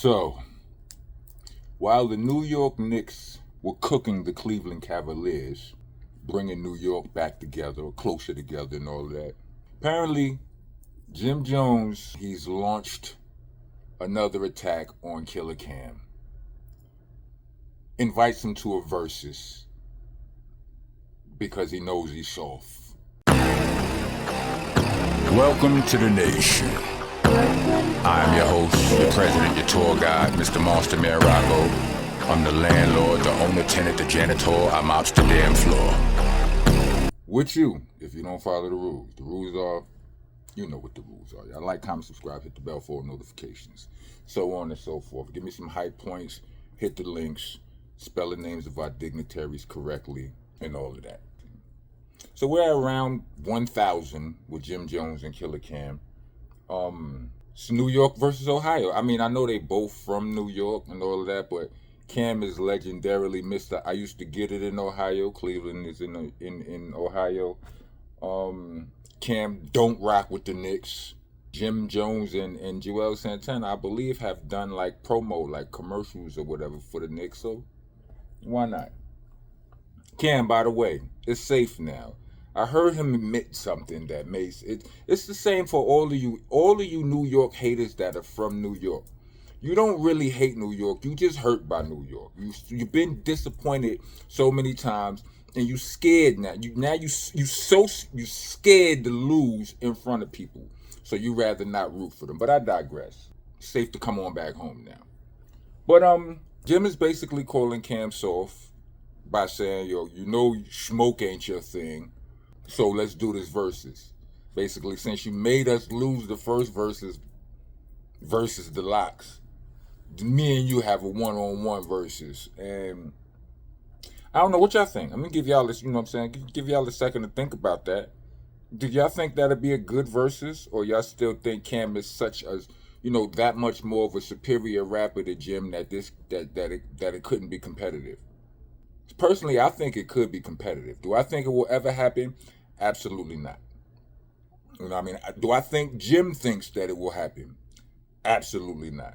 So, while the New York Knicks were cooking the Cleveland Cavaliers, bringing New York back together, or closer together and all of that, apparently Jim Jones, he's launched another attack on Killer Cam. Invites him to a versus because he knows he's soft. Welcome to the nation. I am your host, your president, your tour guide, Mr. Monster Man Rocco. I'm the landlord, the owner, tenant, the janitor. I'm out to the damn floor. With you, if you don't follow the rules. The rules are, you know what the rules are. Y'all like, comment, subscribe, hit the bell for notifications, so on and so forth. Give me some high points, hit the links, spell the names of our dignitaries correctly, and all of that. So we're at around 1,000 with Jim Jones and Killer Cam. It's New York versus Ohio. I mean, I know they both from New York and all of that, but Cam is legendarily Mr. I used to get it in Ohio. Cleveland is in Ohio. Cam don't rock with the Knicks. Jim Jones and Joel Santana, I believe, have done like promo, like commercials or whatever for the Knicks. So why not? Cam, by the way, is safe now. I heard him admit something that makes it. It's the same for all of you New York haters that are from New York. You don't really hate New York. You just hurt by New York. You've been disappointed so many times, and you scared now. You scared to lose in front of people. So you rather not root for them. But I digress. It's safe to come on back home now. But Jim is basically calling Cam soft by saying, yo, you know smoke ain't your thing. So let's do this versus. Basically, since you made us lose the first versus the locks, me and you have a one-on-one versus. And I don't know what y'all think. I'm going to give y'all this, you know what I'm saying? Give y'all a second to think about that. Do y'all think that'd be a good versus? Or y'all still think Cam is such a, that much more of a superior rapper to Jim that it couldn't be competitive? Personally, I think it could be competitive. Do I think it will ever happen? Absolutely not. You know what I mean? Do I think Jim thinks that it will happen? Absolutely not.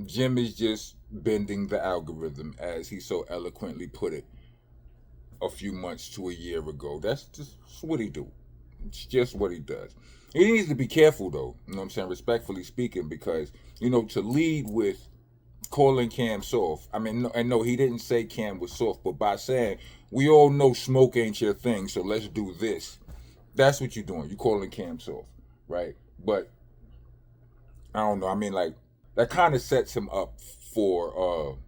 Jim is just bending the algorithm, as he so eloquently put it a few months to a year ago. That's just what he do. It's just what he does. He needs to be careful, though, you know what I'm saying, respectfully speaking, because, to lead with calling Cam soft. I mean, no, he didn't say Cam was soft, but by saying, we all know smoke ain't your thing, so let's do this. That's what you're doing. You calling Cam soft, right? But, I don't know. I mean, like, that kind of sets him up for,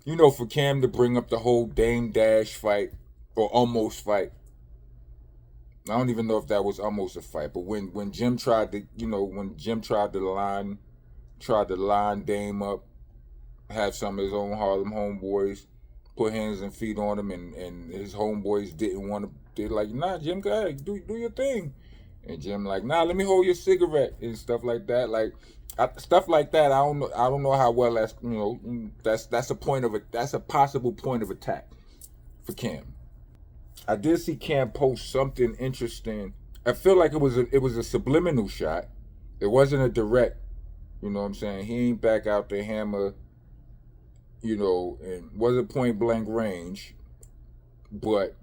for Cam to bring up the whole Dame Dash fight, or almost fight. I don't even know if that was almost a fight, but when Jim tried to line Dame up, have some of his own Harlem homeboys put hands and feet on him, and his homeboys didn't want to. They're like, nah, Jim, go ahead, do your thing. And Jim like, nah, let me hold your cigarette and stuff like that. Like stuff like that. I don't know how well that's a possible point of attack for Cam. I did see Cam post something interesting. I feel like it was a subliminal shot. It wasn't a direct. You know what I'm saying? He ain't back out the hammer. And wasn't point blank range, but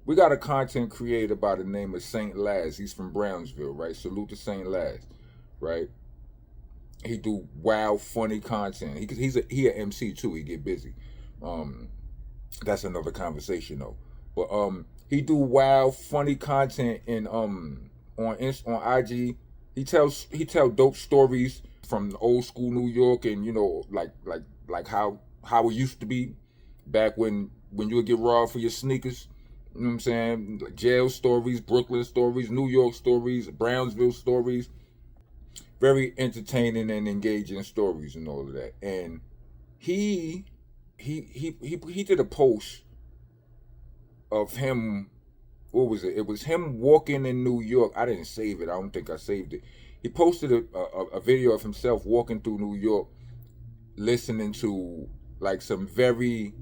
we got a content creator by the name of Saint Laz. He's from Brownsville, right? Salute to Saint Laz, right? He do wild, funny content. He an MC too. He get busy. That's another conversation though. But he do wild, funny content on IG. He tell dope stories from old school New York, and like how it used to be back when you would get robbed for your sneakers. You know what I'm saying? Like jail stories, Brooklyn stories, New York stories, Brownsville stories. Very entertaining and engaging stories and all of that. And he did a post of him. What was it? It was him walking in New York. I didn't save it. I don't think I saved it. He posted a video of himself walking through New York, listening to like some very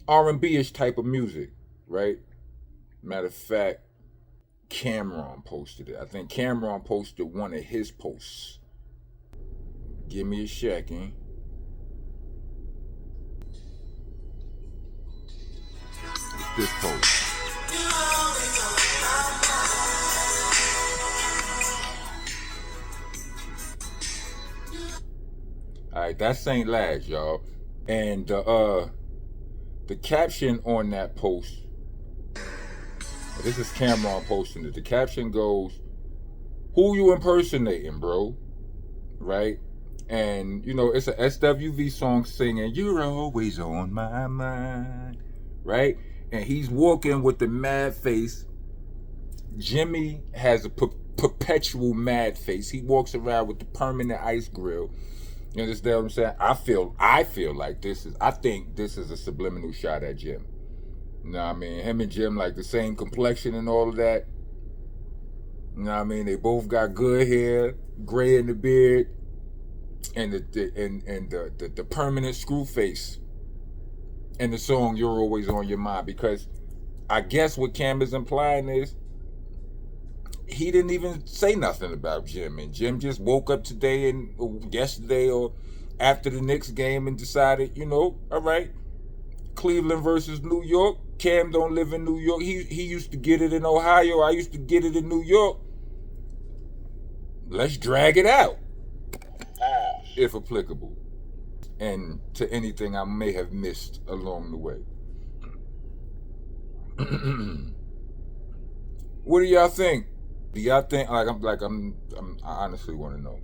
R&B-ish type of music, right? Matter of fact, Cameron posted it. I think Cameron posted one of his posts. Give me a second. It's this post. All right, that's Saint Lads, y'all. And the caption on that post, this is Cameron posting it. The caption goes, "Who you impersonating, bro?" Right? And, you know, it's a SWV song singing, "You're always on my mind." Right? And he's walking with the mad face. Jimmy has a perpetual mad face. He walks around with the permanent ice grill. You understand what I'm saying? I feel like I think this is a subliminal shot at Jim. You know what I mean? Him and Jim like the same complexion and all of that. You know what I mean? They both got good hair, gray in the beard, and the permanent screw face. And the song "You're Always on Your Mind," because I guess what Cam is implying is he didn't even say nothing about Jim, and Jim just woke up today and yesterday or after the Knicks game and decided, you know, all right, Cleveland versus New York. Cam don't live in New York. He used to get it in Ohio. I used to get it in New York. Let's drag it out, if applicable, and to anything I may have missed along the way. What do y'all think? Do y'all think I honestly want to know.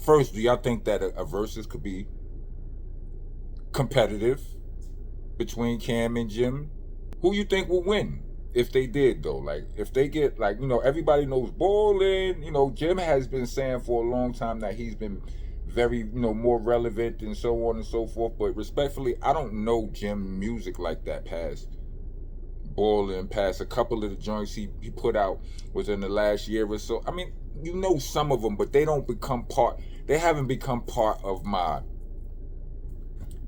First, do y'all think that a versus could be competitive between Cam and Jim? Who you think will win if they did though? Like if they get, like, you know, everybody knows bowling. You know, Jim has been saying for a long time that he's been very, you know, more relevant and so on and so forth. But respectfully, I don't know Jim music like that past bowling, past a couple of the joints he put out within the last year or so. I mean, you know some of them, but they haven't become part of my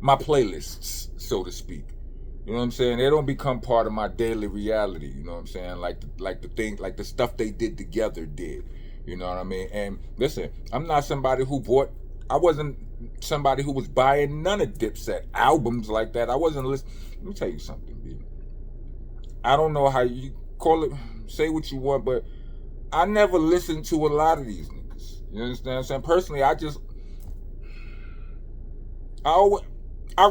playlists, so to speak. You know what I'm saying? They don't become part of my daily reality. You know what I'm saying? Like the stuff they did together did. You know what I mean? And listen, I'm not somebody who I wasn't somebody who was buying none of Dipset albums like that. I wasn't listening. Let me tell you something, B. I don't know how you call it, say what you want, but I never listened to a lot of these niggas. You understand what I'm saying? Personally, I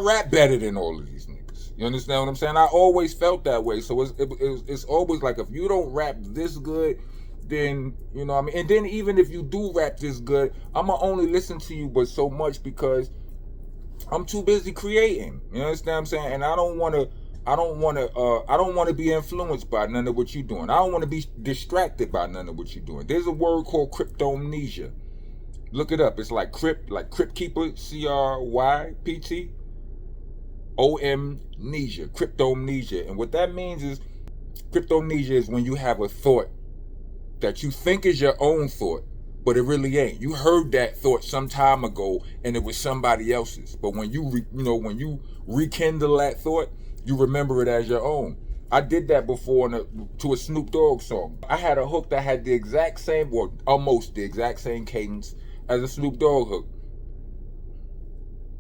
rap better than all of these niggas. You understand what I'm saying? I always felt that way. So it's always like, if you don't rap this good, then, you know what I mean? And then even if you do rap this good, I'ma only listen to you but so much, because I'm too busy creating. You understand what I'm saying? And I don't want to be influenced by none of what you're doing. I don't want to be distracted by none of what you're doing. There's a word called cryptomnesia. Look it up. It's like crypt keeper, CRYPT omnesia, cryptomnesia. And what that means is, cryptomnesia is when you have a thought that you think is your own thought, but it really ain't. You heard that thought some time ago and it was somebody else's. But when you rekindle that thought, you remember it as your own. I did that before to a Snoop Dogg song. I had a hook that had the exact same, or almost the exact same cadence as a Snoop Dogg hook.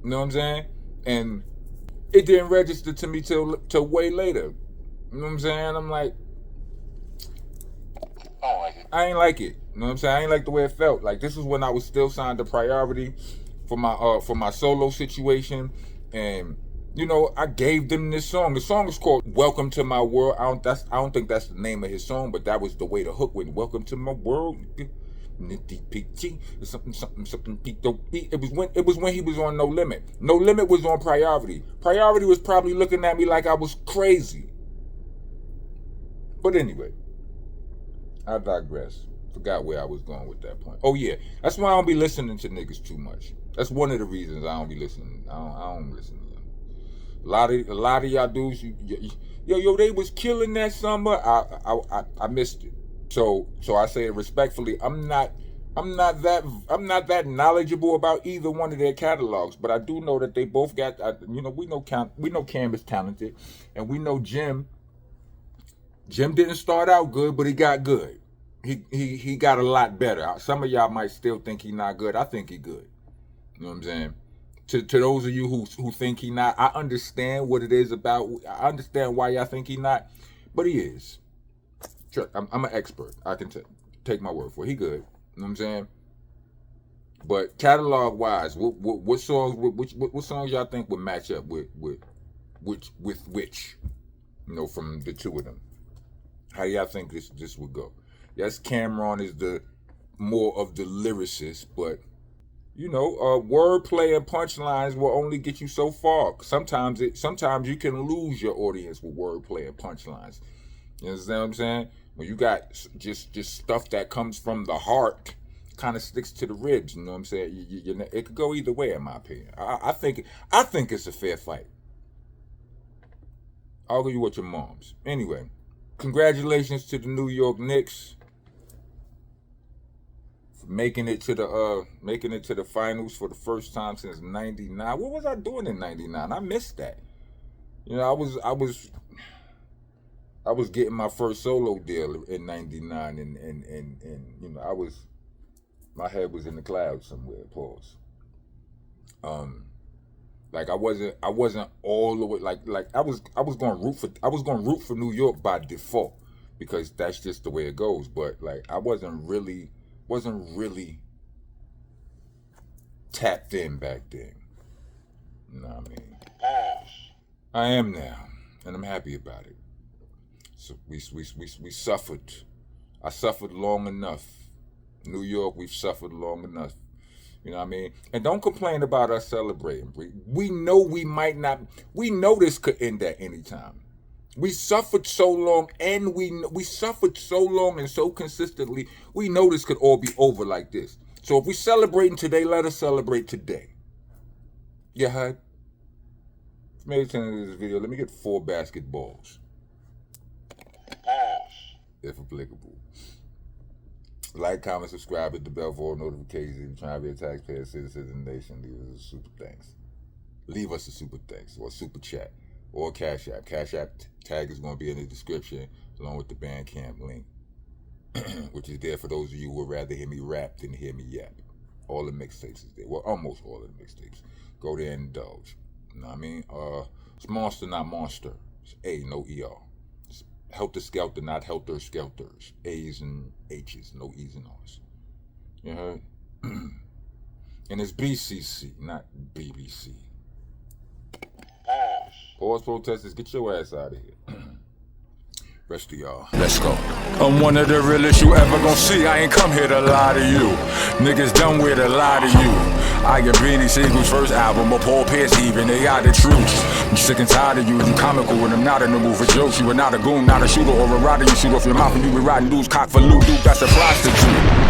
You know what I'm saying? And it didn't register to me till way later. You know what I'm saying? I'm like, I ain't like it. You know what I'm saying? I ain't like the way it felt. Like, this is when I was still signed to Priority for my solo situation, and you know, I gave them this song. The song is called "Welcome to My World." I don't think that's the name of his song, but that was the way the hook went. "Welcome to my world." Something. It was when he was on No Limit. No Limit was on Priority. Priority was probably looking at me like I was crazy. But anyway, I digress. Forgot where I was going with that point. Oh yeah, that's why I don't be listening to niggas too much. That's one of the reasons I don't be listening. I don't listen to them. A lot of y'all dudes, yo, they was killing that summer. I missed it. So I say it respectfully. I'm not that knowledgeable about either one of their catalogs, but I do know that they both got. We know Cam is talented, and we know Jim. Jim didn't start out good, but he got good. He got a lot better. Some of y'all might still think he not good. I think he good. You know what I'm saying? To those of you who think he not, I understand what it is about. I understand why y'all think he not, but he is. I'm an expert. I can take my word for it. He good. You know what I'm saying? But catalog wise, what songs what songs y'all think would match up with which? You know, from the two of them. How y'all think this would go? Yes, Cameron is the more of the lyricist, but you know, wordplay and punchlines will only get you so far. Sometimes you can lose your audience with wordplay and punchlines. You understand what I'm saying? When you got just stuff that comes from the heart, kind of sticks to the ribs. You know what I'm saying? It could go either way, in my opinion. I think it's a fair fight. I'll give you what your mom's. Anyway, congratulations to the New York Knicks. Making it to the finals for the first time since '99. What was I doing in '99? I missed that. You know, I was getting my first solo deal in '99, and you know, my head was in the clouds somewhere. Pause. Like I wasn't all the way like I was going to root for New York by default because that's just the way it goes. But like I wasn't really tapped in back then. You know what I mean? I am now, and I'm happy about it. So we suffered. I suffered long enough. New York, we've suffered long enough. You know what I mean? And don't complain about us celebrating. We know we know this could end at any time. We suffered so long, and we suffered so long and so consistently, we know this could all be over like this. So if we're celebrating today, let us celebrate today. You heard? Maybe turn this video. Let me get 4 basketballs. If applicable. Like, comment, subscribe, hit the bell for all notifications. If you're trying to be a taxpayer, citizen of the nation, leave us a super thanks. Leave us a super thanks or a super chat or Cash App. Cash App tag is going to be in the description along with the Bandcamp link, which is there for those of you who would rather hear me rap than hear me yap. All the mixtapes is there. Well, almost all of the mixtapes. Go there and indulge. You know what I mean? It's monster, not monster. It's A, no ER. It's helter skelter, not helter skelters. A's and H's, no E's and R's. You heard? And it's BCC, not BBC. Pause protesters, get your ass out of here. Rest of y'all. Let's go. I'm one of the realest you ever gonna see. I ain't come here to lie to you. Niggas done with a lie to you. I get Beanie Siegel's first album, or Paul Pierce even, they are the truth. I'm sick and tired of you comical when I'm not in the mood for jokes. You are not a goon, not a shooter or a rider. You shoot off your mouth and you be riding dudes cock for loot. Dude, that's a prostitute.